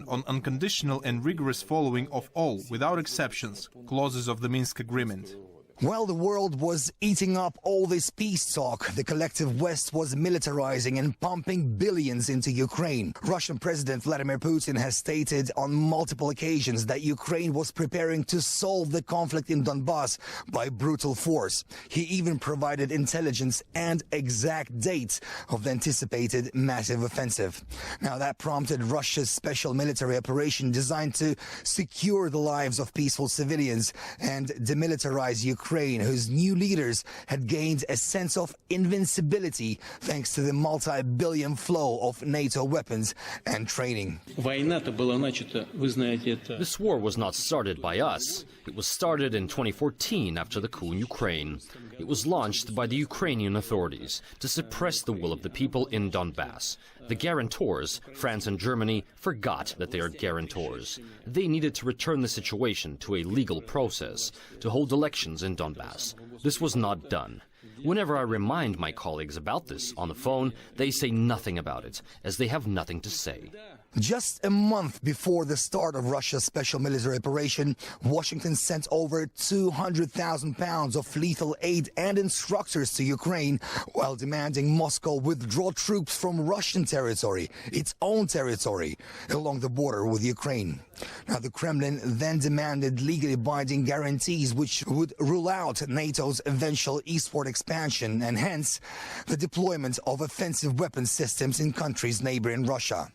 on unconditional and rigorous following of all, without exceptions, clauses of the Minsk Agreement. While the world was eating up all this peace talk, the collective West was militarizing and pumping billions into Ukraine. Russian President Vladimir Putin has stated on multiple occasions that Ukraine was preparing to solve the conflict in Donbass by brutal force. He even provided intelligence and exact dates of the anticipated massive offensive. Now, that prompted Russia's special military operation designed to secure the lives of peaceful civilians and demilitarize Ukraine, whose new leaders had gained a sense of invincibility thanks to the multi-billion flow of NATO weapons and training. This war was not started by us. It was started in 2014 after the coup in Ukraine. It was launched by the Ukrainian authorities to suppress the will of the people in Donbass. The guarantors, France and Germany, forgot that they are guarantors. They needed to return the situation to a legal process, to hold elections in Donbass. This was not done. Whenever I remind my colleagues about this on the phone, they say nothing about it, as they have nothing to say. Just a month before the start of Russia's special military operation, Washington sent over 200,000 pounds of lethal aid and instructors to Ukraine, while demanding Moscow withdraw troops from Russian territory, its own territory, along the border with Ukraine. Now, the Kremlin then demanded legally binding guarantees which would rule out NATO's eventual eastward expansion and hence the deployment of offensive weapon systems in countries neighboring Russia.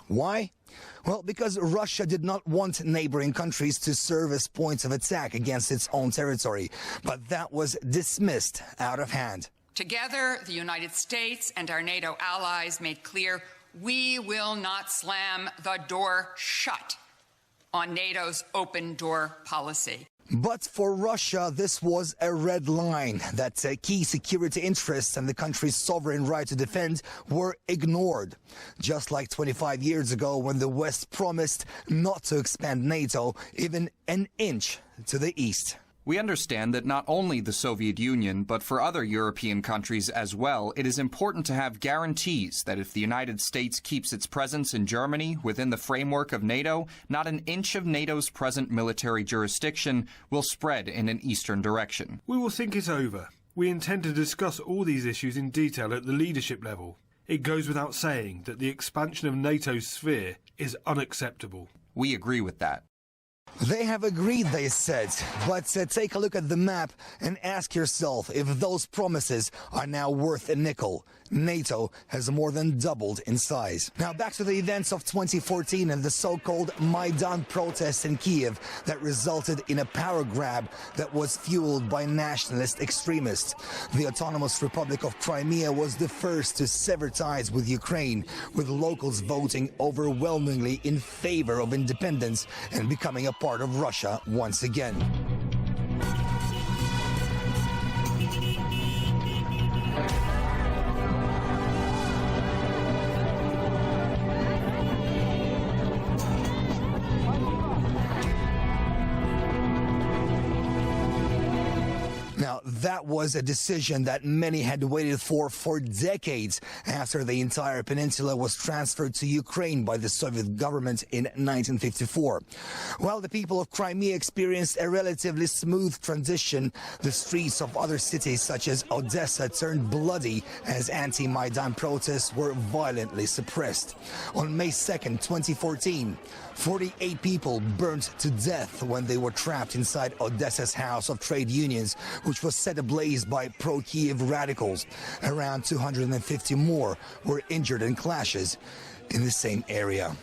Why? Well, because Russia did not want neighboring countries to serve as points of attack against its own territory, but that was dismissed out of hand. Together, the United States and our NATO allies made clear we will not slam the door shut on NATO's open door policy. But for Russia, this was a red line, that key security interests and the country's sovereign right to defend were ignored. Just like 25 years ago when the West promised not to expand NATO even an inch to the east. We understand that not only the Soviet Union, but for other European countries as well, it is important to have guarantees that if the United States keeps its presence in Germany within the framework of NATO, not an inch of NATO's present military jurisdiction will spread in an eastern direction. We will think it over. We intend to discuss all these issues in detail at the leadership level. It goes without saying that the expansion of NATO's sphere is unacceptable. We agree with that. They have agreed, they said, but take a look at the map and ask yourself if those promises are now worth a nickel. NATO has more than doubled in size. Now back to the events of 2014 and the so-called Maidan protests in Kiev that resulted in a power grab that was fueled by nationalist extremists. The Autonomous Republic of Crimea was the first to sever ties with Ukraine, with locals voting overwhelmingly in favor of independence and becoming a part of Russia once again. Now, that was a decision that many had waited for decades after the entire peninsula was transferred to Ukraine by the Soviet government in 1954. While the people of Crimea experienced a relatively smooth transition, the streets of other cities such as Odessa turned bloody as anti-Maidan protests were violently suppressed. On May 2nd, 2014, 48 people burned to death when they were trapped inside Odessa's House of Trade Unions, which was set ablaze by pro-Kiev radicals. Around 250 more were injured in clashes in the same area.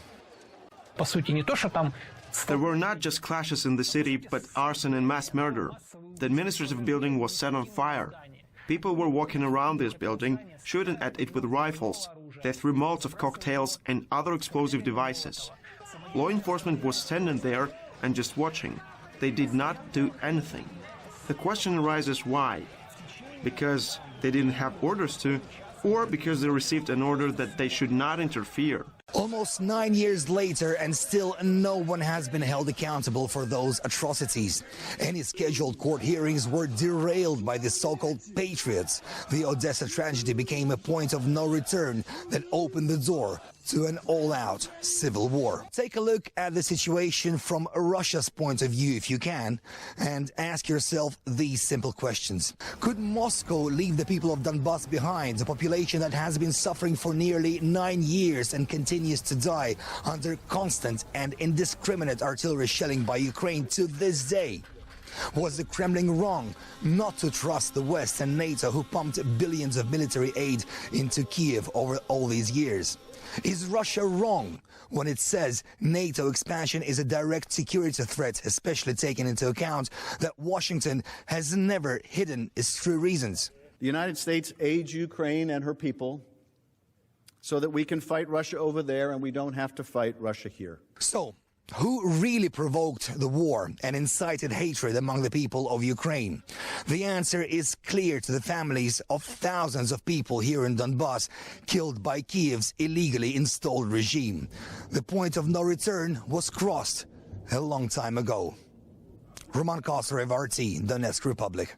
There were not just clashes in the city, but arson and mass murder. The administrative building was set on fire. People were walking around this building, shooting at it with rifles. They threw Molotov cocktails and other explosive devices. Law enforcement was standing there and just watching. They did not do anything. The question arises why? Because they didn't have orders to, or because they received an order that they should not interfere. On Almost 9 years later, and still no one has been held accountable for those atrocities. Any scheduled court hearings were derailed by the so-called patriots. The Odessa tragedy became a point of no return that opened the door to an all-out civil war. Take a look at the situation from Russia's point of view if you can, and ask yourself these simple questions. Could Moscow leave the people of Donbass behind, a population that has been suffering for nearly 9 years and continues to die under constant and indiscriminate artillery shelling by Ukraine to this day? Was the Kremlin wrong not to trust the West and NATO, who pumped billions of military aid into Kiev over all these years? Is Russia wrong when it says NATO expansion is a direct security threat, especially taking into account that Washington has never hidden its true reasons? The United States aids Ukraine and her people so that we can fight Russia over there and we don't have to fight Russia here. So, who really provoked the war and incited hatred among the people of Ukraine? The answer is clear to the families of thousands of people here in Donbass killed by Kiev's illegally installed regime. The point of no return was crossed a long time ago. Roman Kosarev, RT, Donetsk Republic.